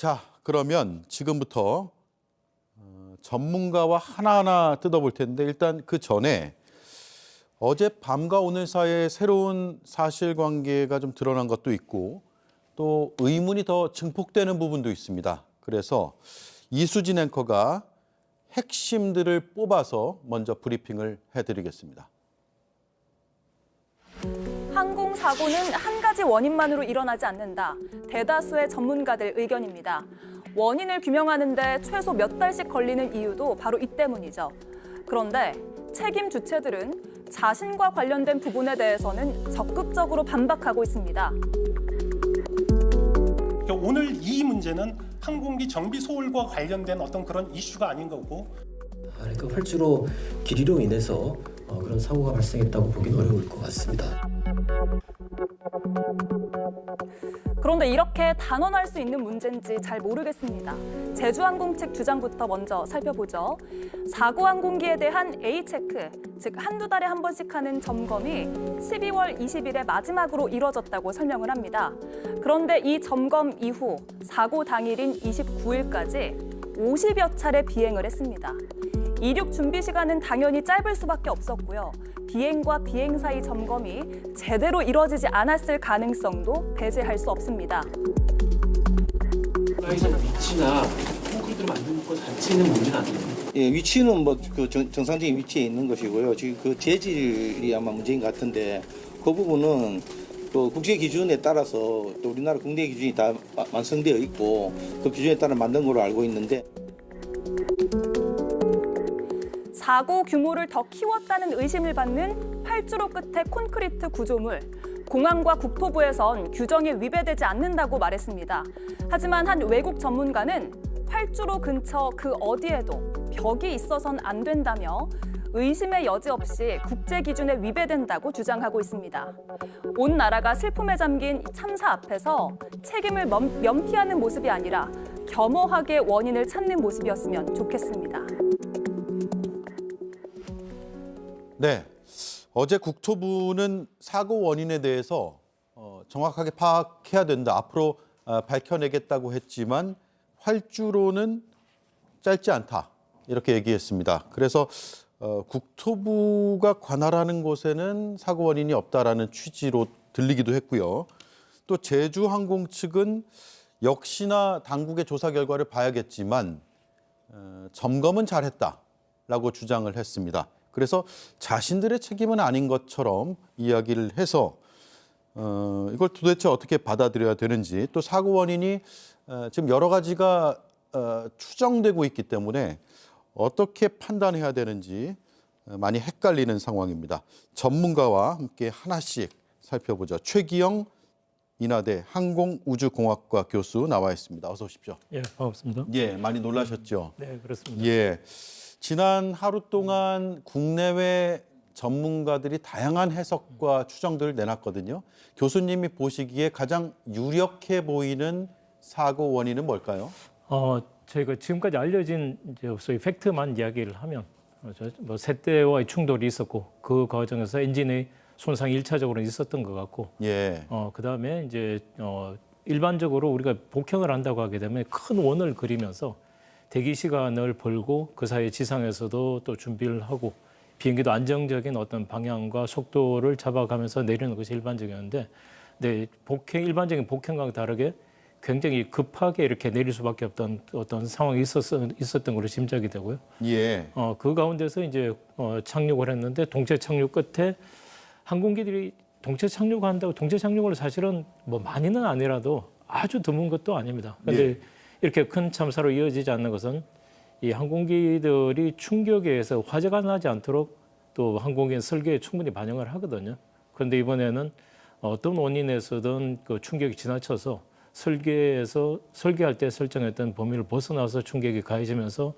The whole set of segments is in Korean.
자, 그러면 지금부터 전문가와 하나하나 뜯어볼 텐데 일단 그 전에 어젯밤과 오늘 사이에 새로운 사실관계가 좀 드러난 것도 있고 또 의문이 더 증폭되는 부분도 있습니다. 그래서 이수진 앵커가 핵심들을 뽑아서 먼저 브리핑을 해드리겠습니다. 항공사고는 한 가지 원인만으로 일어나지 않는다. 대다수의 전문가들 의견입니다. 원인을 규명하는데 최소 몇 달씩 걸리는 이유도 바로 이 때문이죠. 그런데 책임 주체들은 자신과 관련된 부분에 대해서는 적극적으로 반박하고 있습니다. 오늘 이 문제는 항공기 정비 소홀과 관련된 어떤 그런 이슈가 아닌 거고. 그러니까 활주로 길이로 인해서 그런 사고가 발생했다고 보기는 어려울 것 같습니다. 그런데 이렇게 단언할 수 있는 문제인지 잘 모르겠습니다. 제주항공 측 주장부터 먼저 살펴보죠. 사고 항공기에 대한 A체크, 즉 한두 달에 한 번씩 하는 점검이 12월 20일에 마지막으로 이뤄졌다고 설명을 합니다. 그런데 이 점검 이후 사고 당일인 29일까지 50여 차례 비행을 했습니다. 이륙 준비 시간은 당연히 짧을 수밖에 없었고요. 비행과 비행 사이 점검이 제대로 이뤄지지 않았을 가능성도 배제할 수 없습니다. 라이저 위치나 콘크리트를 만드는 것 자체는 문제는 아니에요. 예, 위치는 뭐 그 정상적인 위치에 있는 것이고요. 지금 그 재질이 아마 문제인 것 같은데 그 부분은 또 국제 기준에 따라서 또 우리나라 국내 기준이 다 완성되어 있고 그 기준에 따라 만든 걸로 알고 있는데. 사고 규모를 더 키웠다는 의심을 받는 활주로 끝의 콘크리트 구조물. 공항과 국토부에선 규정에 위배되지 않는다고 말했습니다. 하지만 한 외국 전문가는 활주로 근처 그 어디에도 벽이 있어선 안 된다며 의심의 여지 없이 국제 기준에 위배된다고 주장하고 있습니다. 온 나라가 슬픔에 잠긴 참사 앞에서 책임을 면피하는 모습이 아니라 겸허하게 원인을 찾는 모습이었으면 좋겠습니다. 네, 어제 국토부는 사고 원인에 대해서 정확하게 파악해야 된다. 앞으로 밝혀내겠다고 했지만 활주로는 짧지 않다. 이렇게 얘기했습니다. 그래서 국토부가 관할하는 곳에는 사고 원인이 없다라는 취지로 들리기도 했고요. 또 제주항공 측은 역시나 당국의 조사 결과를 봐야겠지만 점검은 잘했다라고 주장을 했습니다. 그래서 자신들의 책임은 아닌 것처럼 이야기를 해서 이걸 도대체 어떻게 받아들여야 되는지 또 사고 원인이 지금 여러 가지가 추정되고 있기 때문에 어떻게 판단해야 되는지 많이 헷갈리는 상황입니다. 전문가와 함께 하나씩 살펴보죠. 최기영 인하대 항공우주공학과 교수 나와 있습니다. 어서 오십시오. 예, 반갑습니다. 예, 많이 놀라셨죠? 네, 그렇습니다. 예. 지난 하루 동안 국내외 전문가들이 다양한 해석과 추정들을 내놨거든요. 교수님이 보시기에 가장 유력해 보이는 사고 원인은 뭘까요? 저희가 지금까지 알려진 이제 소위 팩트만 이야기를 하면 뭐 세대와의 충돌이 있었고 그 과정에서 엔진의 손상이 일차적으로 있었던 것 같고, 예. 그다음에 이제 일반적으로 우리가 복형을 한다고 하게 되면 큰 원을 그리면서 대기 시간을 벌고 그 사이에 지상에서도 또 준비를 하고 비행기도 안정적인 어떤 방향과 속도를 잡아가면서 내리는 것이 일반적이었는데, 네, 일반적인 복형과 다르게 굉장히 급하게 이렇게 내릴 수밖에 없던 어떤 상황이 있었던 걸로 짐작이 되고요. 예. 그 가운데서 이제 착륙을 했는데 동체 착륙 끝에 항공기들이 동체 착륙한다고 동체 착륙을 사실은 뭐 많이는 아니라도 아주 드문 것도 아닙니다. 그런데 예. 이렇게 큰 참사로 이어지지 않는 것은 이 항공기들이 충격에 의해서 화재가 나지 않도록 또 항공기의 설계에 충분히 반영을 하거든요. 그런데 이번에는 어떤 원인에서든 그 충격이 지나쳐서 설계할 때 설정했던 범위를 벗어나서 충격이 가해지면서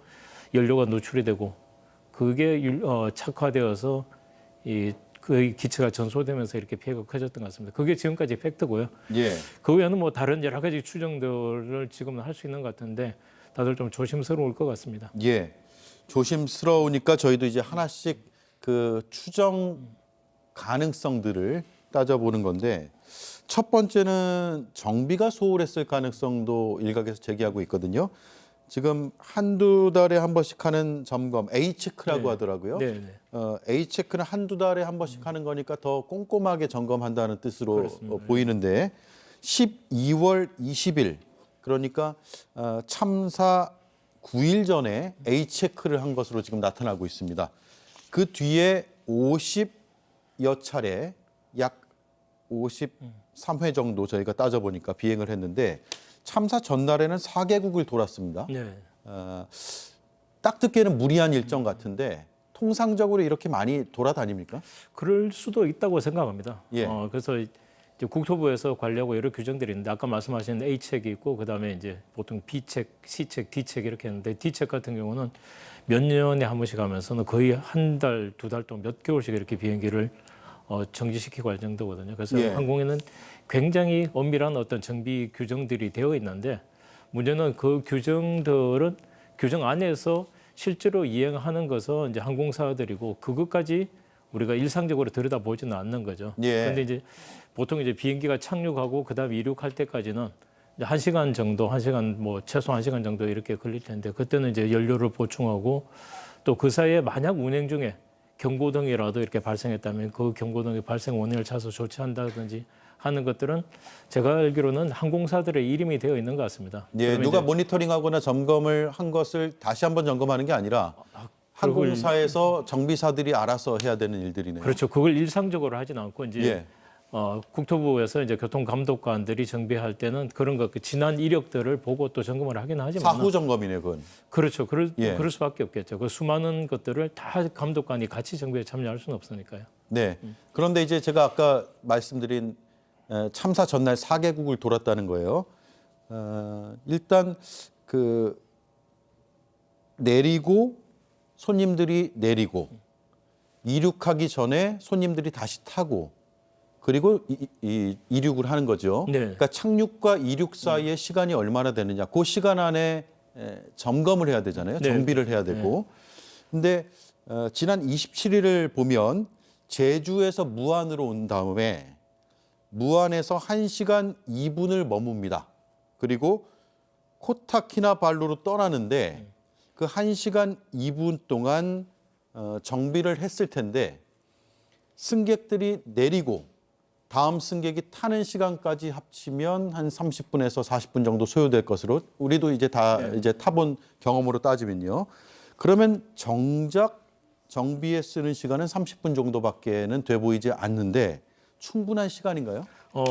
연료가 노출이 되고 그게 착화되어서 그 기체가 전소되면서 이렇게 피해가 커졌던 것 같습니다. 그게 지금까지 팩트고요. 예. 그 외에는 뭐 다른 여러 가지 추정들을 지금은 할 수 있는 것 같은데 다들 좀 조심스러울 것 같습니다. 예. 조심스러우니까 저희도 이제 하나씩 그 추정 가능성들을 따져보는 건데 첫 번째는 정비가 소홀했을 가능성도 일각에서 제기하고 있거든요. 지금 한두 달에 한 번씩 하는 점검, A체크라고 네. 하더라고요. 네, 네. A체크는 한두 달에 한 번씩 하는 거니까 더 꼼꼼하게 점검한다는 뜻으로 그렇습니다. 보이는데 12월 20일 그러니까 참사 9일 전에 A체크를 한 것으로 지금 나타나고 있습니다. 그 뒤에 50여 차례 약 53회 정도 저희가 따져보니까 비행을 했는데 참사 전날에는 4개국을 돌았습니다. 네. 딱 듣기에는 무리한 일정 같은데 통상적으로 이렇게 많이 돌아다닙니까? 그럴 수도 있다고 생각합니다. 예. 그래서 이제 국토부에서 관리하고 여러 규정들이 있는데 아까 말씀하신 A책이 있고 그다음에 이제 보통 B책, C책, D책 이렇게 했는데 D책 같은 경우는 몇 년에 한 번씩 하면서는 거의 한 달, 두 달 동안 몇 개월씩 이렇게 비행기를 정지시키고 할 정도거든요. 그래서 예. 항공에는 굉장히 엄밀한 어떤 정비 규정들이 되어 있는데 문제는 그 규정들은 규정 안에서 실제로 이행하는 것은 이제 항공사들이고 그것까지 우리가 일상적으로 들여다보지는 않는 거죠. 예. 그런데 이제 보통 이제 비행기가 착륙하고 그다음에 이륙할 때까지는 이제 1시간 정도, 1시간 뭐 최소 1시간 정도 이렇게 걸릴 텐데 그때는 이제 연료를 보충하고 또 그 사이에 만약 운행 중에 경고등이라도 이렇게 발생했다면 그 경고등의 발생 원인을 찾아서 조치한다든지 하는 것들은 제가 알기로는 항공사들의 이름이 되어 있는 것 같습니다. 예, 그러면 누가 이제 모니터링하거나 점검을 한 것을 다시 한번 점검하는 게 아니라 항공사에서 정비사들이 알아서 해야 되는 일들이네요. 그렇죠. 그걸 일상적으로 하진 않고 이제 예. 국토부에서 이제 교통감독관들이 정비할 때는 그런 것, 그 지난 이력들을 보고 또 점검을 하긴 하지만 사후 점검이네, 그건. 그렇죠. 예. 그럴 수밖에 없겠죠. 그 수많은 것들을 다 감독관이 같이 정비에 참여할 수는 없으니까요. 네. 그런데 이제 제가 아까 말씀드린 참사 전날 4개국을 돌았다는 거예요. 일단 그 내리고 손님들이 내리고 이륙하기 전에 손님들이 다시 타고 그리고 이륙을 하는 거죠. 네. 그러니까 착륙과 이륙 사이에 시간이 얼마나 되느냐. 그 시간 안에 점검을 해야 되잖아요. 네. 정비를 해야 되고. 근데 지난 27일을 보면 제주에서 무안으로 온 다음에 무안에서 1시간 2분을 머뭅니다. 그리고 코타키나발루로 떠나는데 그 1시간 2분 동안 정비를 했을 텐데 승객들이 내리고 다음 승객이 타는 시간까지 합치면 한 30분에서 40분 정도 소요될 것으로 우리도 이제 다 이제 타본 경험으로 따지면요. 그러면 정작 정비에 쓰는 시간은 30분 정도밖에는 돼 보이지 않는데 충분한 시간인가요?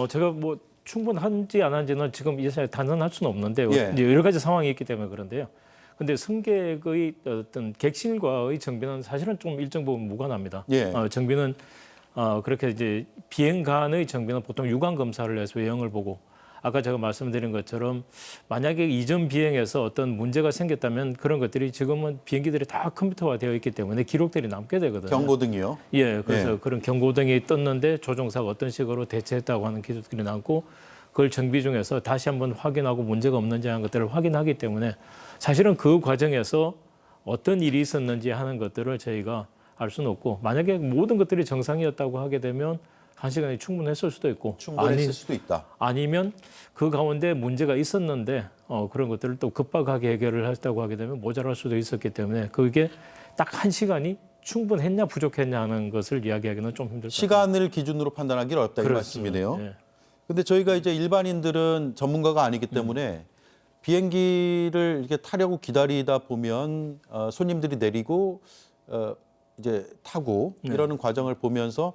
제가 뭐 충분한지 안 한지는 지금 이 사실 단언할 수는 없는데 예. 이제 여러 가지 상황이 있기 때문에 그런데요. 근데 승객의 어떤 객실과의 정비는 사실은 좀 일정 부분 무관합니다. 예. 정비는 그렇게 이제 비행 간의 정비는 보통 유관 검사를 해서 외형을 보고 아까 제가 말씀드린 것처럼 만약에 이전 비행에서 어떤 문제가 생겼다면 그런 것들이 지금은 비행기들이 다 컴퓨터화 되어 있기 때문에 기록들이 남게 되거든요. 경고등이요. 예, 그래서 예. 그런 경고등이 떴는데 조종사가 어떤 식으로 대처했다고 하는 기록들이 남고 그걸 정비 중에서 다시 한번 확인하고 문제가 없는지 하는 것들을 확인하기 때문에 사실은 그 과정에서 어떤 일이 있었는지 하는 것들을 저희가 알 수는 없고 만약에 모든 것들이 정상이었다고 하게 되면 1시간이 충분했을 수도 있고 충분했을 수도 있다. 아니면 그 가운데 문제가 있었는데 그런 것들을 또 급박하게 해결을 했다고 하게 되면 모자랄 수도 있었기 때문에 그게 딱 1시간이 충분했냐 부족했냐 하는 것을 이야기하기는 좀 힘들 것 같아요. 시간을 기준으로 판단하기 어렵다 이 그렇습니다. 말씀이네요. 예. 근데 저희가 이제 일반인들은 전문가가 아니기 때문에 비행기를 이렇게 타려고 기다리다 보면 손님들이 내리고 이제 타고 이러는 과정을 보면서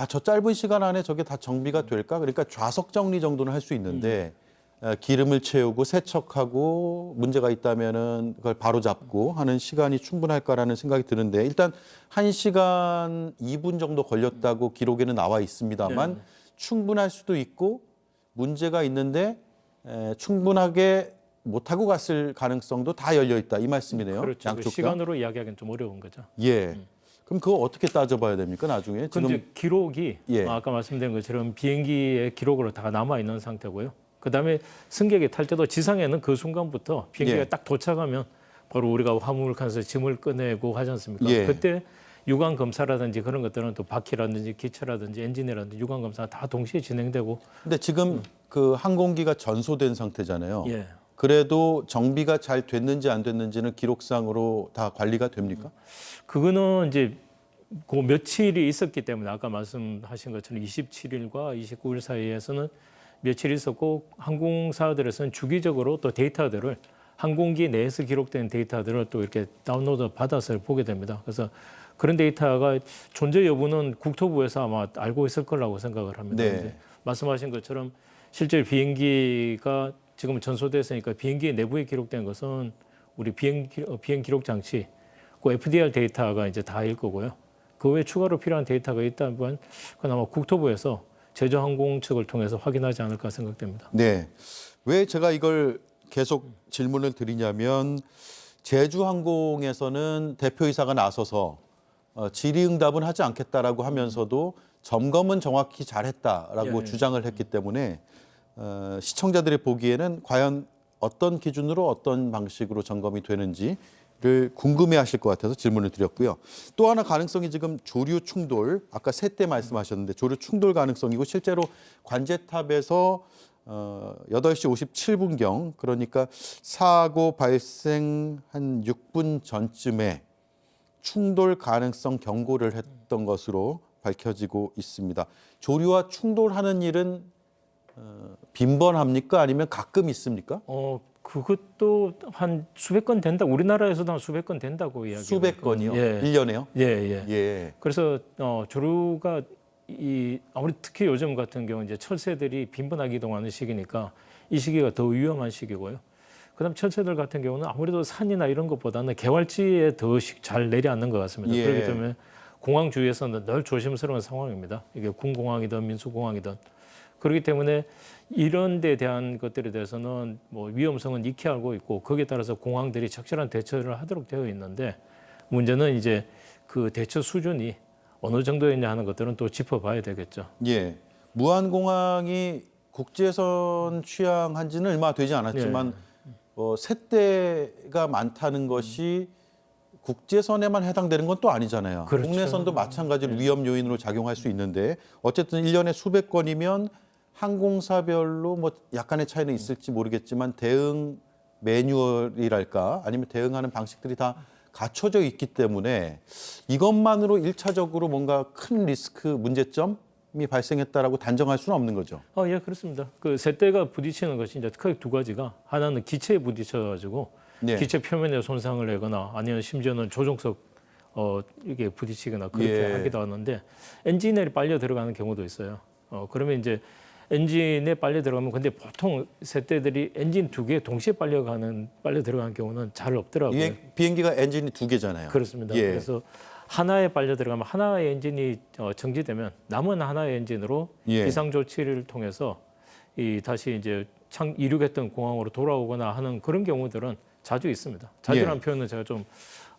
저 짧은 시간 안에 저게 다 정비가 될까? 그러니까 좌석 정리 정도는 할 수 있는데 기름을 채우고 세척하고 문제가 있다면은 그걸 바로 잡고 하는 시간이 충분할까라는 생각이 드는데 일단 1시간 2분 정도 걸렸다고 기록에는 나와 있습니다만 네. 충분할 수도 있고 문제가 있는데 충분하게 못하고 갔을 가능성도 다 열려 있다 이 말씀이네요. 그렇죠. 그 양쪽 다. 시간으로 이야기하기는 좀 어려운 거죠. 예. 그럼 그거 어떻게 따져봐야 됩니까 나중에? 근데 기록이 예. 아까 말씀드린 것처럼 비행기의 기록으로 다 남아 있는 상태고요. 그다음에 승객이 탈 때도 지상에는 그 순간부터 비행기가 예. 딱 도착하면 바로 우리가 화물칸에서 짐을 꺼내고 하지 않습니까? 예. 그때 유관 검사라든지 그런 것들은 또 바퀴라든지 기체라든지 엔진이라든지 유관 검사가 다 동시에 진행되고. 근데 지금 그 항공기가 전소된 상태잖아요. 예. 그래도 정비가 잘 됐는지 안 됐는지는 기록상으로 다 관리가 됩니까? 그거는 이제 그 며칠이 있었기 때문에 아까 말씀하신 것처럼 27일과 29일 사이에서는 며칠 있었고 항공사들에서는 주기적으로 또 데이터들을 항공기 내에서 기록된 데이터들을 또 이렇게 다운로드 받아서 보게 됩니다. 그래서 그런 데이터가 존재 여부는 국토부에서 아마 알고 있을 거라고 생각을 합니다. 네. 이제 말씀하신 것처럼 실제 비행기가 지금 전소됐으니까 비행기 내부에 기록된 것은 우리 비행 기록 장치, 그 FDR 데이터가 이제 다일 거고요. 그 외에 추가로 필요한 데이터가 있다면 그건 아마 국토부에서 제주항공 측을 통해서 확인하지 않을까 생각됩니다. 네. 왜 제가 이걸 계속 질문을 드리냐면 제주항공에서는 대표이사가 나서서 질의응답은 하지 않겠다라고 하면서도 점검은 정확히 잘했다라고 예. 주장을 했기 때문에 시청자들이 보기에는 과연 어떤 기준으로 어떤 방식으로 점검이 되는지를 궁금해하실 것 같아서 질문을 드렸고요. 또 하나 가능성이 지금 조류 충돌, 아까 셋대 말씀하셨는데 조류 충돌 가능성이고 실제로 관제탑에서 8시 57분경 그러니까 사고 발생 한 6분 전쯤에 충돌 가능성 경고를 했던 것으로 밝혀지고 있습니다. 조류와 충돌하는 일은 빈번합니까? 아니면 가끔 있습니까? 그것도 한 수백 건 된다. 우리나라에서도 한 수백 건 된다고 이야기해요. 수백 건이요? 예. 1년에요? 예, 예. 예. 그래서 조류가 아무리 특히 요즘 같은 경우 이제 철새들이 빈번하게 이동하는 시기니까 이 시기가 더 위험한 시기고요. 그다음 철새들 같은 경우는 아무래도 산이나 이런 것보다는 개활지에 더 잘 내려앉는 것 같습니다. 예. 그렇기 때문에 공항 주위에서는 늘 조심스러운 상황입니다. 이게 군공항이든 민수공항이든. 그렇기 때문에 이런 데 대한 것들에 대해서는 뭐 위험성은 익히 알고 있고 거기에 따라서 공항들이 적절한 대처를 하도록 되어 있는데 문제는 이제 그 대처 수준이 어느 정도였냐 하는 것들은 또 짚어봐야 되겠죠. 예. 무안공항이 국제선 취항한 지는 얼마 되지 않았지만 셋대가 많다는 것이 국제선에만 해당되는 건 또 아니잖아요. 그렇죠. 국내선도 마찬가지로 위험 요인으로 작용할 수 있는데 어쨌든 1년에 수백 건이면 항공사별로 뭐 약간의 차이는 있을지 모르겠지만 대응 매뉴얼이랄까 아니면 대응하는 방식들이 다 갖춰져 있기 때문에 이것만으로 1차적으로 뭔가 큰 리스크 문제점이 발생했다라고 단정할 수는 없는 거죠. 예, 그렇습니다. 그 셋대가 부딪히는 것이 이제 크게 두 가지가 하나는 기체에 부딪혀가지고 네. 기체 표면에 손상을 내거나 아니면 심지어는 조종석 이게 부딪히거나 그렇게 예. 하기도 하는데 엔진에 빨려 들어가는 경우도 있어요. 그러면 이제 엔진에 빨려 들어가면 근데 보통 셋대들이 엔진 두 개 동시에 빨려 들어가는 경우는 잘 없더라고요. 비행기가 엔진이 두 개잖아요. 그렇습니다. 예. 그래서 하나에 빨려 들어가면 하나의 엔진이 정지되면 남은 하나의 엔진으로 예. 비상 조치를 통해서 다시 이제 이륙했던 공항으로 돌아오거나 하는 그런 경우들은 자주 있습니다. 자주라는 표현은 제가 좀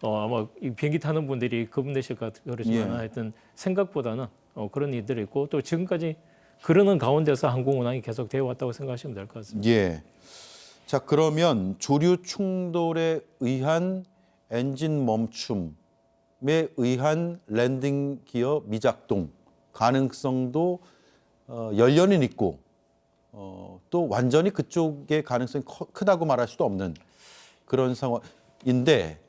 아마 이 비행기 타는 분들이 겁내실까 그러지만 하여튼 생각보다는 그런 일들이 있고 또 지금까지 그러는 가운데서 항공 운항이 계속 되어 왔다고 생각하시면 될 것 같습니다. 예. 자, 그러면 조류 충돌에 의한 엔진 멈춤에 의한 랜딩 기어 미작동 가능성도 열려는 있고 또 완전히 그쪽의 가능성이 크다고 말할 수도 없는 그런 상황인데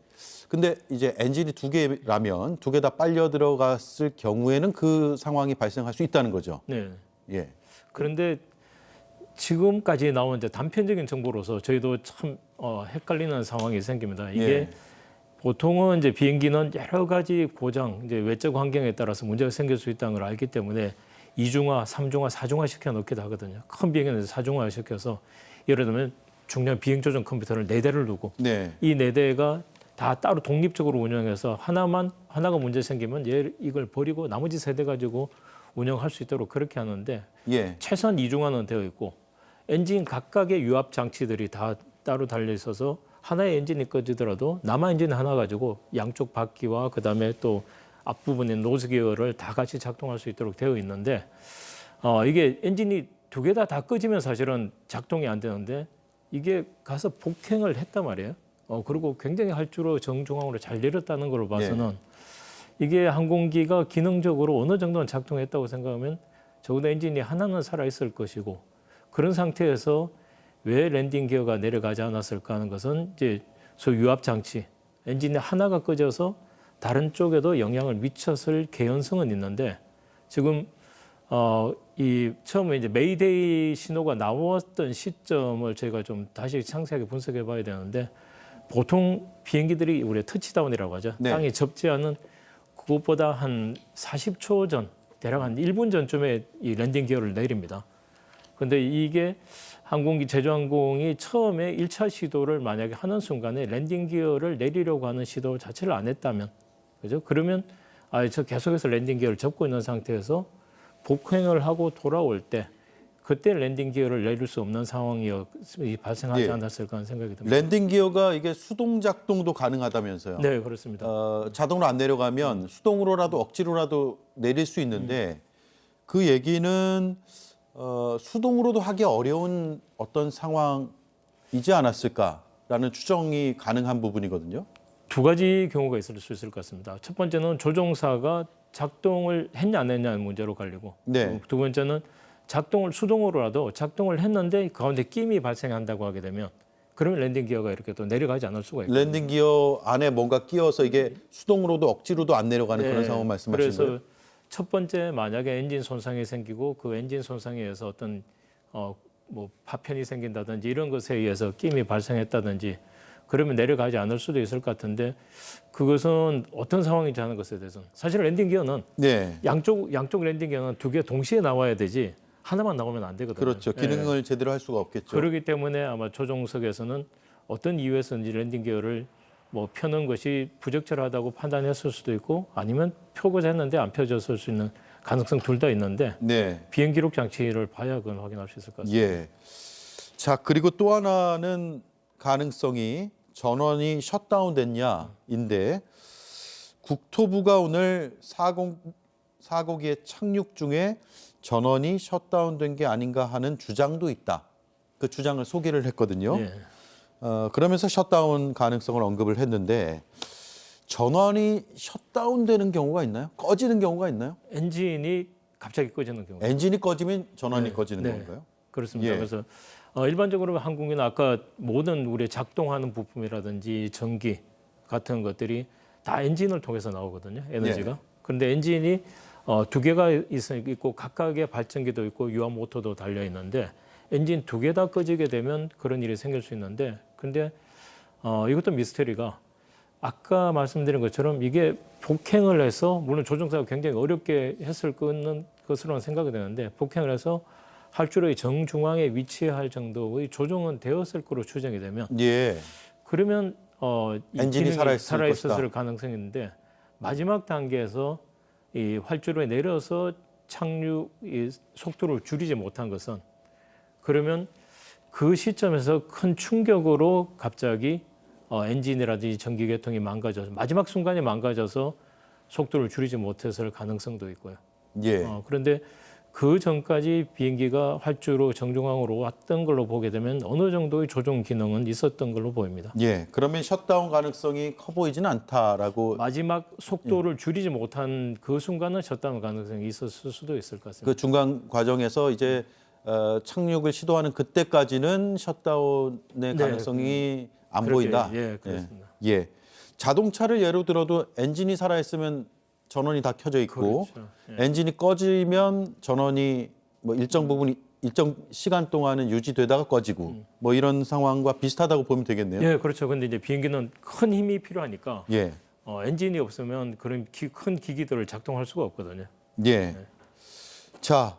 근데 이제 엔진이 두 개라면 두 개 다 빨려 들어갔을 경우에는 그 상황이 발생할 수 있다는 거죠. 네. 예. 그런데 지금까지 나온 이제 단편적인 정보로서 저희도 참 헷갈리는 상황이 생깁니다. 이게 예. 보통은 이제 비행기는 여러 가지 고장, 이제 외적 환경에 따라서 문제가 생길 수 있다는 걸 알기 때문에 2중화, 3중화, 4중화 시켜 놓기도 하거든요. 큰 비행기는 4중화 시켜서 예를 들면 중요한 비행 조정 컴퓨터를 4대를 두고 네. 이 4대가 다 따로 독립적으로 운영해서 하나가 문제 생기면 이걸 버리고 나머지 3대 가지고 운영할 수 있도록 그렇게 하는데 예. 최소한 2중화는 되어 있고 엔진 각각의 유압 장치들이 다 따로 달려 있어서 하나의 엔진이 꺼지더라도 남아 엔진 하나 가지고 양쪽 바퀴와 그다음에 또 앞부분의 노즈 기어를 다 같이 작동할 수 있도록 되어 있는데 이게 엔진이 두 개 다 꺼지면 사실은 작동이 안 되는데 이게 가서 폭행을 했단 말이에요. 그리고 굉장히 할주로 정중앙으로 잘 내렸다는 걸로 봐서는 이게 항공기가 기능적으로 어느 정도는 작동했다고 생각하면 적어도 엔진이 하나는 살아 있을 것이고 그런 상태에서 왜 랜딩 기어가 내려가지 않았을까 하는 것은 이제 소위 유압 장치, 엔진이 하나가 꺼져서 다른 쪽에도 영향을 미쳤을 개연성은 있는데 지금 이 처음에 이제 메이데이 신호가 나왔던 시점을 저희가 좀 다시 상세하게 분석해 봐야 되는데 보통 비행기들이 우리 터치다운이라고 하죠. 네. 땅에 접지 않은 그것보다 한 40초 전, 대략 한 1분 전쯤에 이 랜딩 기어를 내립니다. 근데 이게 제주항공이 처음에 1차 시도를 만약에 하는 순간에 랜딩 기어를 내리려고 하는 시도 자체를 안 했다면, 그죠? 그러면 저 계속해서 랜딩 기어를 접고 있는 상태에서 복행을 하고 돌아올 때 그때 랜딩 기어를 내릴 수 없는 상황이 발생하지 예. 않았을까 하는 생각이 듭니다. 랜딩 기어가 이게 수동 작동도 가능하다면서요. 네, 그렇습니다. 자동으로 안 내려가면 수동으로라도 억지로라도 내릴 수 있는데 그 얘기는 수동으로도 하기 어려운 어떤 상황이지 않았을까라는 추정이 가능한 부분이거든요. 두 가지 경우가 있을 수 있을 것 같습니다. 첫 번째는 조종사가 작동을 했냐 안 했냐는 문제로 갈리고 네. 두 번째는 수동으로라도 작동을 했는데 가운데 끼임이 발생한다고 하게 되면 그러면 랜딩 기어가 이렇게 또 내려가지 않을 수가 있고 랜딩 기어 안에 뭔가 끼어서 이게 수동으로도 억지로도 안 내려가는 그런 상황 말씀하시는 그래서 거예요? 첫 번째 만약에 엔진 손상이 생기고 그 엔진 손상에 의해서 어떤 뭐 파편이 생긴다든지 이런 것에 의해서 끼임이 발생했다든지 그러면 내려가지 않을 수도 있을 것 같은데 그것은 어떤 상황인지 하는 것에 대해서는 사실 랜딩 기어는 네. 양쪽 랜딩 기어는 두 개 동시에 나와야 되지 하나만 나오면 안 되거든요. 그렇죠. 기능을 제대로 할 수가 없겠죠. 그렇기 때문에 아마 조종석에서는 어떤 이유에서인지 랜딩 기어를 뭐 펴는 것이 부적절하다고 판단했을 수도 있고 아니면 펴고자 했는데 안 펴졌을 수 있는 가능성 둘 다 있는데 네. 비행 기록 장치를 봐야 그건 확인할 수 있을 것 같습니다. 예. 자, 그리고 또 하나는 가능성이 전원이 셧다운됐냐인데 국토부가 오늘 사고기의 착륙 중에 전원이 셧다운된 게 아닌가 하는 주장도 있다. 그 주장을 소개를 했거든요. 예. 그러면서 셧다운 가능성을 언급을 했는데 전원이 셧다운되는 경우가 있나요? 꺼지는 경우가 있나요? 엔진이 갑자기 꺼지는 경우. 엔진이 꺼지면 전원이 꺼지는 네. 건가요? 그렇습니다. 예. 그래서 일반적으로 항공기는 아까 모든 우리 작동하는 부품이라든지 전기 같은 것들이 다 엔진을 통해서 나오거든요. 에너지가. 예. 그런데 엔진이 두 개가 있고 각각의 발전기도 있고 유압 모터도 달려 있는데 엔진 두 개 다 꺼지게 되면 그런 일이 생길 수 있는데 근데 이것도 미스터리가 아까 말씀드린 것처럼 이게 복행을 해서 물론 조종사가 굉장히 어렵게 했을 것으로는 생각이 되는데 복행을 해서 활주로의 정중앙에 위치할 정도의 조종은 되었을 거로 추정이 되면 예. 그러면 이 엔진이 기능이 살아있을 살아있을 가능성이 있는데 마지막 단계에서 이 활주로에 내려서 착륙 이 속도를 줄이지 못한 것은 그러면 그 시점에서 큰 충격으로 갑자기 엔진이라든지 전기 계통이 망가져서 마지막 순간에 망가져서 속도를 줄이지 못했을 가능성도 있고요. 예. 그런데 그 전까지 비행기가 활주로 정중앙으로 왔던 걸로 보게 되면 어느 정도의 조종 기능은 있었던 걸로 보입니다. 예. 그러면 셧다운 가능성이 커 보이지는 않다라고 마지막 속도를 줄이지 못한 그 순간은 셧다운 가능성이 있었을 수도 있을 것 같습니다. 그 중간 과정에서 이제 착륙을 시도하는 그때까지는 셧다운의 가능성이 안 그렇게, 보인다. 예, 그렇습니다. 예. 자동차를 예로 들어도 엔진이 살아 있으면 전원이 다 켜져 있고 그렇죠. 엔진이 꺼지면 전원이 뭐 일정 부분 일정 시간 동안은 유지되다가 꺼지고 뭐 이런 상황과 비슷하다고 보면 되겠네요. 예, 그렇죠. 근데 이제 비행기는 큰 힘이 필요하니까 예. 엔진이 없으면 그런 큰 기기들을 작동할 수가 없거든요. 예. 자,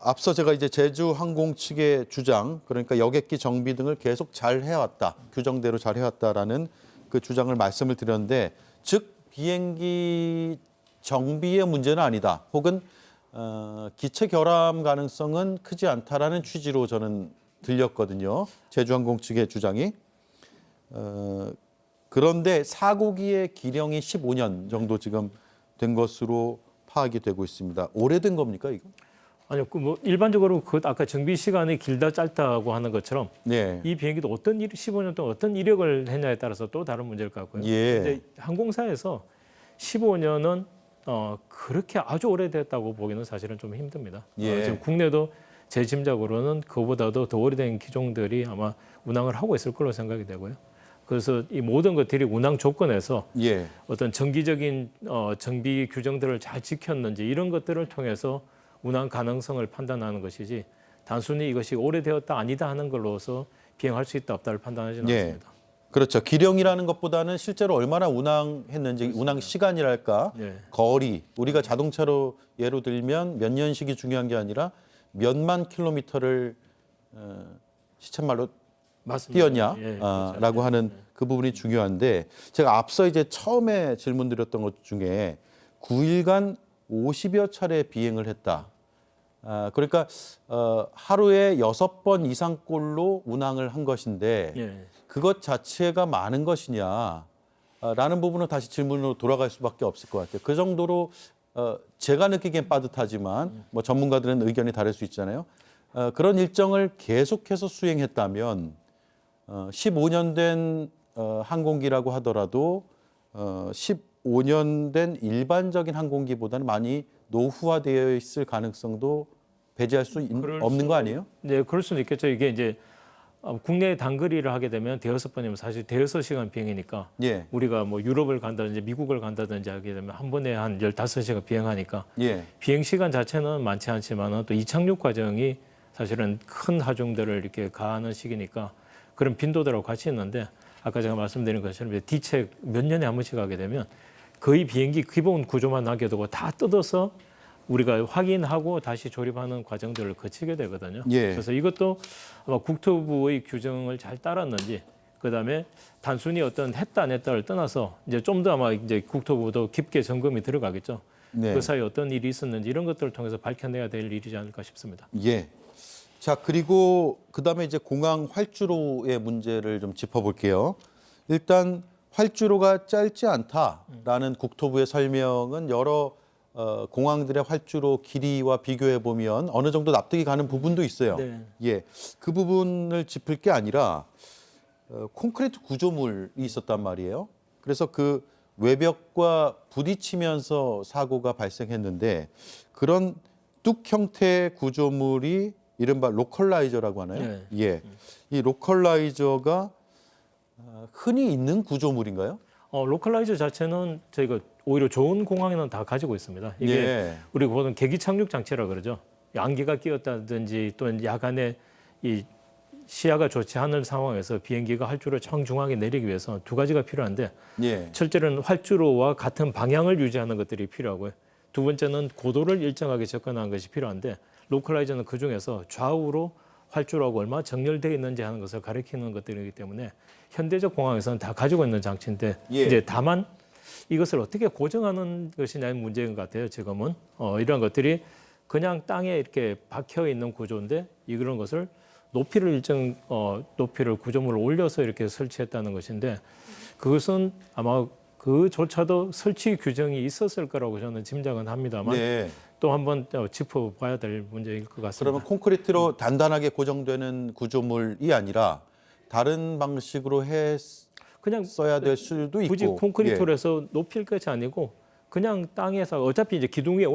앞서 제가 이제 제주항공 측의 주장, 그러니까 여객기 정비 등을 계속 잘 해왔다, 규정대로 잘 해왔다라는 그 주장을 말씀을 드렸는데, 즉 비행기 정비의 문제는 아니다, 혹은 기체 결함 가능성은 크지 않다라는 취지로 저는 들렸거든요. 제주항공 측의 주장이. 그런데 사고기의 기령이 15년 정도 지금 된 것으로 파악이 되고 있습니다. 오래된 겁니까 이거? 아니요, 뭐 일반적으로 그 아까 정비 시간이 길다 짧다고 하는 것처럼 네. 이 비행기도 15년 동안 어떤 이력을 했냐에 따라서 또 다른 문제일 것 같고요. 예. 근데 항공사에서 15년은 그렇게 아주 오래됐다고 보기는 사실은 좀 힘듭니다. 예. 지금 국내도 제 짐작으로는 그보다도 더 오래된 기종들이 아마 운항을 하고 있을 걸로 생각이 되고요. 그래서 이 모든 것들이 운항 조건에서 예. 어떤 정기적인 정비 규정들을 잘 지켰는지 이런 것들을 통해서 운항 가능성을 판단하는 것이지 단순히 이것이 오래되었다 아니다 하는 걸로서 비행할 수 있다 없다를 판단하지는 예. 않습니다. 그렇죠. 기령이라는 것보다는 실제로 얼마나 운항했는지, 운항 시간이랄까, 네. 거리. 우리가 자동차로 예로 들면 몇 년씩이 중요한 게 아니라 몇만 킬로미터를 시쳇말로 맞습니다. 뛰었냐, 예, 그렇죠. 라고 하는 그 부분이 중요한데, 제가 앞서 이제 처음에 질문드렸던 것 중에 9일간 50여 차례 비행을 했다. 그러니까 하루에 6번 이상꼴로 운항을 한 것인데 예. 그것 자체가 많은 것이냐 라는 부분은 다시 질문으로 돌아갈 수밖에 없을 것 같아요. 그 정도로 제가 느끼기엔 빠듯하지만 뭐 전문가들은 의견이 다를 수 있잖아요. 그런 일정을 계속해서 수행했다면 15년 된 항공기라고 하더라도 15년 된 일반적인 항공기보다는 많이 노후화되어 있을 가능성도 배제할 수 없는 거 아니에요? 네, 그럴 수는 있겠죠. 이게 이제 국내 단거리를 하게 되면 대여섯 번이면 사실 대여섯 시간 비행이니까 예. 우리가 뭐 유럽을 간다든지 미국을 간다든지 하게 되면 한 번에 한 15시간 비행하니까 예. 비행 시간 자체는 많지 않지만 또 이착륙 과정이 사실은 큰 하중들을 이렇게 가하는 시기니까 그런 빈도들하고 같이 있는데 아까 제가 말씀드린 것처럼 D책 몇 년에 한 번씩 하게 되면 거의 비행기 기본 구조만 남겨두고 다 뜯어서 우리가 확인하고 다시 조립하는 과정들을 거치게 되거든요. 예. 그래서 이것도 아마 국토부의 규정을 잘 따랐는지, 그다음에 단순히 어떤 했다 안 했다를 떠나서 이제 좀 더 아마 이제 국토부도 깊게 점검이 들어가겠죠. 네. 그 사이 어떤 일이 있었는지 이런 것들을 통해서 밝혀내야 될 일이지 않을까 싶습니다. 예. 자, 그리고 그다음에 이제 공항 활주로의 문제를 좀 짚어볼게요. 일단 활주로가 짧지 않다라는 국토부의 설명은 여러 공항들의 활주로 길이와 비교해 보면 어느 정도 납득이 가는 부분도 있어요. 네. 예, 그 부분을 짚을 게 아니라 콘크리트 구조물이 있었단 말이에요. 그래서 그 외벽과 부딪히면서 사고가 발생했는데 그런 뚝 형태의 구조물이 이른바 로컬라이저라고 하나요? 네. 예, 이 로컬라이저가 흔히 있는 구조물인가요? 로컬라이저 자체는 저희가 오히려 좋은 공항에는 다 가지고 있습니다. 이게 예. 우리가 보는 계기 착륙 장치라 그러죠. 안개가 끼었다든지 또는 야간에 이 시야가 좋지 않은 상황에서 비행기가 활주로 정중앙에 내리기 위해서 두 가지가 필요한데 예. 첫째는 활주로와 같은 방향을 유지하는 것들이 필요하고요. 두 번째는 고도를 일정하게 접근하는 것이 필요한데 로컬라이저는 그 중에서 좌우로 활주로하고 얼마나 정렬되어 있는지 하는 것을 가리키는 것들이기 때문에 현대적 공항에서는 다 가지고 있는 장치인데 예. 이제 다만 이것을 어떻게 고정하는 것이냐는 문제인 것 같아요. 지금은 이런 것들이 그냥 땅에 이렇게 박혀 있는 구조인데 이런 것을 높이를 일정 높이를 구조물을 올려서 이렇게 설치했다는 것인데 그것은 아마 그조차도 설치 규정이 있었을 거라고 저는 짐작은 합니다만 네. 또 한번 짚어봐야 될 문제일 것 같습니다. 그러면 콘크리트로 단단하게 고정되는 구조물이 아니라 다른 방식으로 그냥 써야 될 수도 있고. 굳이 콘크리트로 해서 높일 것이 아니고 그냥 땅에서 어차피 이제 기둥 위에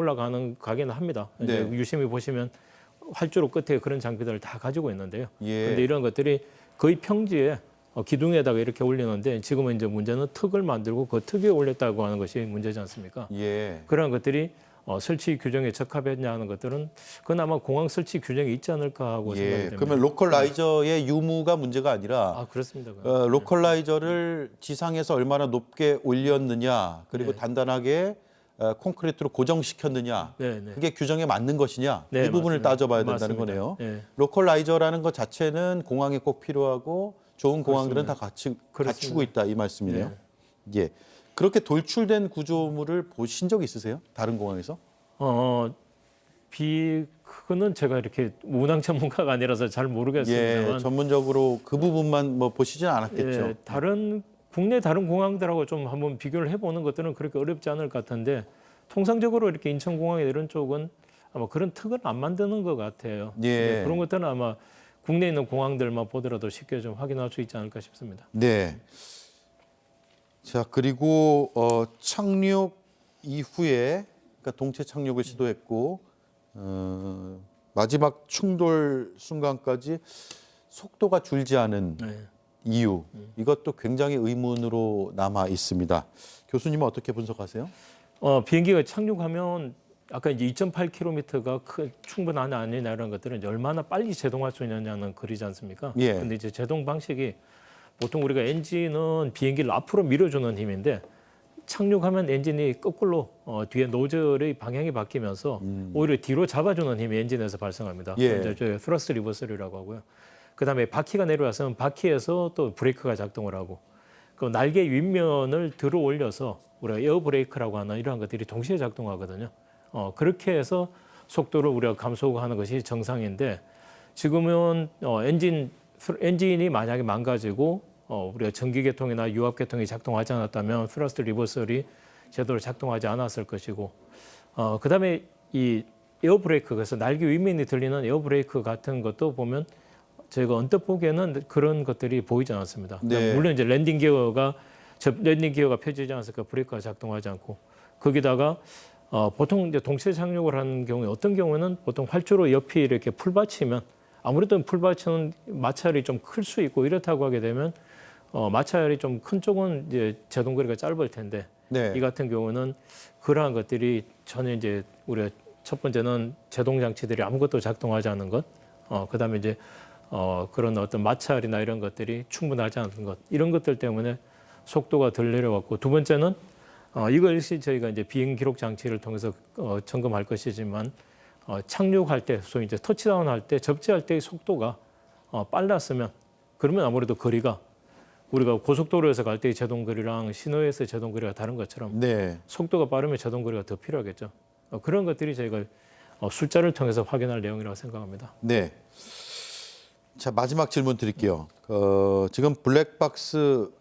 가기는 합니다. 이제 네. 유심히 보시면 활주로 끝에 그런 장비들을 다 가지고 있는데요. 예. 그런데 이런 것들이 거의 평지에 기둥에다가 이렇게 올리는데 지금은 이제 문제는 턱을 만들고 그 턱 위에 올렸다고 하는 것이 문제지 않습니까? 예. 그런 것들이 설치 규정에 적합했냐 하는 것들은 그건 아마 공항 설치 규정이 있지 않을까 하고 생각이 예. 됩니다. 그러면 로컬라이저의 유무가 문제가 아니라 그렇습니다. 로컬라이저를 지상에서 얼마나 높게 올렸느냐 그리고 네. 단단하게 콘크리트로 고정시켰느냐 네, 네. 그게 규정에 맞는 것이냐 네, 이 부분을 맞습니다. 따져봐야 된다는 맞습니다. 거네요. 네. 로컬라이저라는 것 자체는 공항에 꼭 필요하고 좋은 공항들은 다 그렇습니다. 갖추고 있다 이 말씀이네요. 예. 그렇게 돌출된 구조물을 보신 적 있으세요? 다른 공항에서? 그거는 제가 이렇게 운항 전문가가 아니라서 잘 모르겠습니다만 예, 전문적으로 그 부분만 뭐 보시진 않았겠죠. 예, 국내 다른 공항들하고 좀 한번 비교를 해보는 것들은 그렇게 어렵지 않을 것 같은데 통상적으로 이렇게 인천공항 이런 쪽은 아마 그런 턱을 안 만드는 것 같아요. 예. 그런 것들은 아마 국내에 있는 공항들만 보더라도 쉽게 좀 확인할 수 있지 않을까 싶습니다. 네. 자, 그리고 착륙 이후에 그러니까 동체 착륙을 시도했고 마지막 충돌 순간까지 속도가 줄지 않은 이유 이것도 굉장히 의문으로 남아 있습니다. 교수님은 어떻게 분석하세요? 비행기가 착륙하면 아까 이제 2.8km가 충분하냐 아니냐 이런 것들은 이제 얼마나 빨리 제동할 수 있느냐는 그리지 않습니까? 예. 근데 이제 제동 방식이 보통 우리가 엔진은 비행기를 앞으로 밀어주는 힘인데 착륙하면 엔진이 거꾸로 뒤에 노즐의 방향이 바뀌면서 오히려 뒤로 잡아주는 힘이 엔진에서 발생합니다. 예. 이제 저희 스러스트 리버설이라고 하고요. 그다음에 바퀴가 내려와서는 바퀴에서 또 브레이크가 작동을 하고 그 날개 윗면을 들어 올려서 우리가 에어 브레이크라고 하는 이러한 것들이 동시에 작동하거든요. 그렇게 해서 속도를 우리가 감소하는 것이 정상인데 지금은 엔진이 만약에 망가지고 우리가 전기 계통이나 유압 계통이 작동하지 않았다면 스러스트 리버설이 제대로 작동하지 않았을 것이고 그다음에 이 에어 브레이크 그래서 날개 윗면이 들리는 에어 브레이크 같은 것도 보면 저희가 언뜻 보기에는 그런 것들이 보이지 않았습니다. 네. 물론 이제 랜딩 기어가 펴지지 않았을까 브레이크가 작동하지 않고 거기다가 보통 이제 동체 착륙을 하는 경우에 어떤 경우에는 보통 활주로 옆이 이렇게 풀받치면 아무래도 풀받치는 마찰이 좀 클 수 있고 이렇다고 하게 되면 마찰이 좀 큰 쪽은 이제 제동 거리가 짧을 텐데 네. 이 같은 경우는 그러한 것들이 전혀 이제 우리가 첫 번째는 제동 장치들이 아무것도 작동하지 않은 것, 그다음에 이제 그런 어떤 마찰이나 이런 것들이 충분하지 않은 것 이런 것들 때문에 속도가 덜 내려왔고 두 번째는 이것이 저희가 이제 비행 기록 장치를 통해서 점검할 것이지만 착륙할 때 소위 이제 터치다운 할 때 접지할 때의 속도가 빨랐으면 그러면 아무래도 거리가 우리가 고속도로에서 갈 때의 제동 거리랑 신호에서의 제동 거리가 다른 것처럼 네. 속도가 빠르면 제동 거리가 더 필요하겠죠. 그런 것들이 저희가 숫자를 통해서 확인할 내용이라고 생각합니다. 네. 자, 마지막 질문 드릴게요. 지금 블랙박스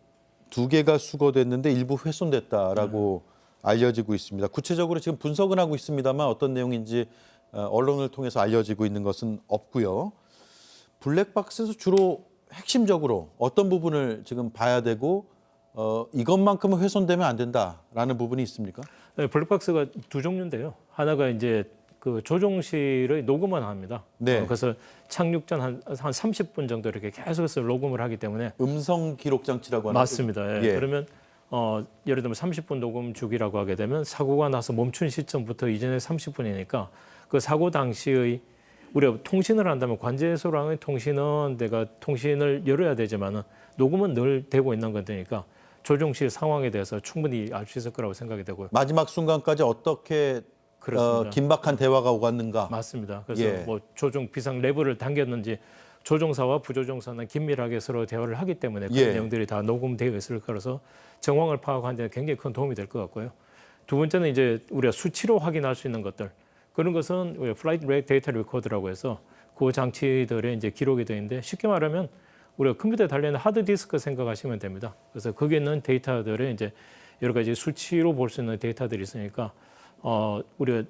2개가 수거됐는데 일부 훼손됐다라고 알려지고 있습니다. 구체적으로 지금 분석은 하고 있습니다만 어떤 내용인지 언론을 통해서 알려지고 있는 것은 없고요. 블랙박스에서 주로 핵심적으로 어떤 부분을 지금 봐야 되고 이것만큼은 훼손되면 안 된다라는 부분이 있습니까? 네, 블랙박스가 두 종류인데요. 하나가 이제 그 조종실의 녹음을 합니다. 네. 그래서 착륙 전 한 30분 정도 이렇게 계속해서 녹음을 하기 때문에 음성 기록 장치라고 하는 맞습니다. 예. 예. 그러면 예를 들면 30분 녹음 주기라고 하게 되면 사고가 나서 멈춘 시점부터 이전에 30분이니까 그 사고 당시의 우리가 통신을 한다면 관제소랑의 통신은 내가 통신을 열어야 되지만은 녹음은 늘 되고 있는 거니까 조종실 상황에 대해서 충분히 알 수 있을 거라고 생각이 되고요. 마지막 순간까지 어떻게 그렇습니다. 긴박한 대화가 오갔는가? 맞습니다. 그래서 예. 뭐 조종 비상 레버를 당겼는지 조종사와 부조종사는 긴밀하게 서로 대화를 하기 때문에 그런 예. 내용들이 다 녹음되어 있을 거라서 정황을 파악하는 데 굉장히 큰 도움이 될 것 같고요. 두 번째는 이제 우리가 수치로 확인할 수 있는 것들 그런 것은 우리가 플라이트 레이트 데이터 리코더라고 해서 그 장치들에 이제 기록이 되어 있는데 쉽게 말하면 우리가 컴퓨터에 달려있는 하드디스크 생각하시면 됩니다. 그래서 거기에 있는 데이터들에 이제 여러 가지 수치로 볼 수 있는 데이터들이 있으니까 우리가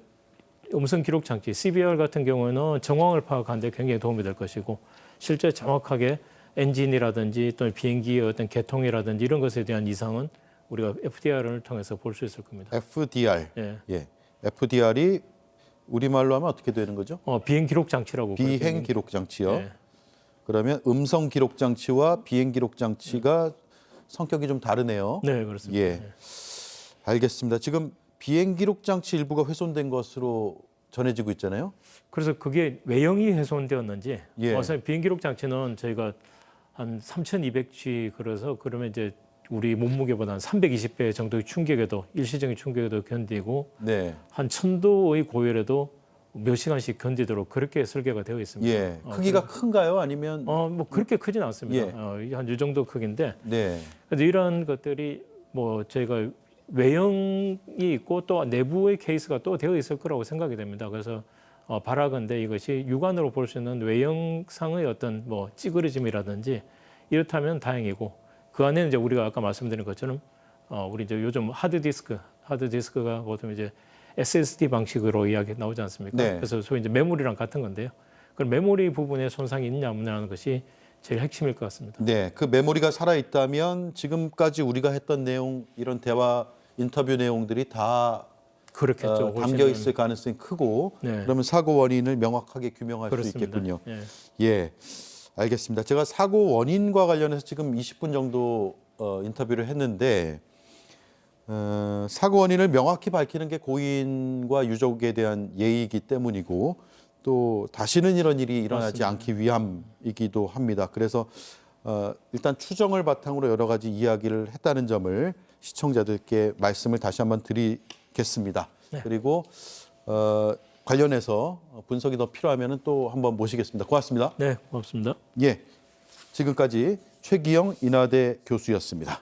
음성 기록 장치 CBR 같은 경우에는 정황을 파악하는 데 굉장히 도움이 될 것이고 실제 정확하게 엔진이라든지 또는 비행기의 어떤 개통이라든지 이런 것에 대한 이상은 우리가 FDR을 통해서 볼 수 있을 겁니다. FDR. 예. 예. FDR이 우리말로 하면 어떻게 되는 거죠? 비행 기록 장치라고 비행 기록 장치요. 예. 그러면 음성 기록 장치와 비행 기록 장치가 성격이 좀 다르네요. 네, 그렇습니다. 예. 알겠습니다. 지금 비행 기록 장치 일부가 훼손된 것으로 전해지고 있잖아요. 그래서 그게 외형이 훼손되었는지 예. 우선 비행 기록 장치는 저희가 한 3,200G 그래서 그러면 이제 우리 몸무게보다 한 320배 정도의 충격에도 일시적인 충격에도 견디고 네. 한 1,000도의 고열에도 몇 시간씩 견디도록 그렇게 설계가 되어 있습니다. 예. 크기가 큰가요? 아니면 뭐 그렇게 크진 않습니다. 예. 한 이 정도 크기인데 네. 그래서 이런 것들이 뭐 저희가 외형이 있고 또 내부의 케이스가 또 되어 있을 거라고 생각이 됩니다. 그래서 바라건대 이것이 육안으로 볼 수 있는 외형상의 어떤 뭐 찌그러짐이라든지 이렇다면 다행이고 그 안에는 이제 우리가 아까 말씀드린 것처럼 우리 이제 요즘 하드디스크가 보통 이제 SSD 방식으로 이야기 나오지 않습니까? 네. 그래서 소위 이제 메모리랑 같은 건데요. 그 메모리 부분에 손상이 있냐 없냐는 것이 제일 핵심일 것 같습니다. 네, 그 메모리가 살아 있다면 지금까지 우리가 했던 내용, 이런 대화 인터뷰 내용들이 다 그렇겠죠. 담겨 있을 가능성이 크고 네. 그러면 사고 원인을 명확하게 규명할 그렇습니다. 수 있겠군요. 예. 예, 알겠습니다. 제가 사고 원인과 관련해서 지금 20분 정도 인터뷰를 했는데 사고 원인을 명확히 밝히는 게 고인과 유족에 대한 예의이기 때문이고 또 다시는 이런 일이 일어나지 않기 위함이기도 합니다. 그래서 일단 추정을 바탕으로 여러 가지 이야기를 했다는 점을 시청자들께 말씀을 다시 한번 드리겠습니다. 네. 그리고 관련해서 분석이 더 필요하면 또 한번 모시겠습니다. 고맙습니다. 네, 고맙습니다. 예, 지금까지 최기영 인하대 교수였습니다.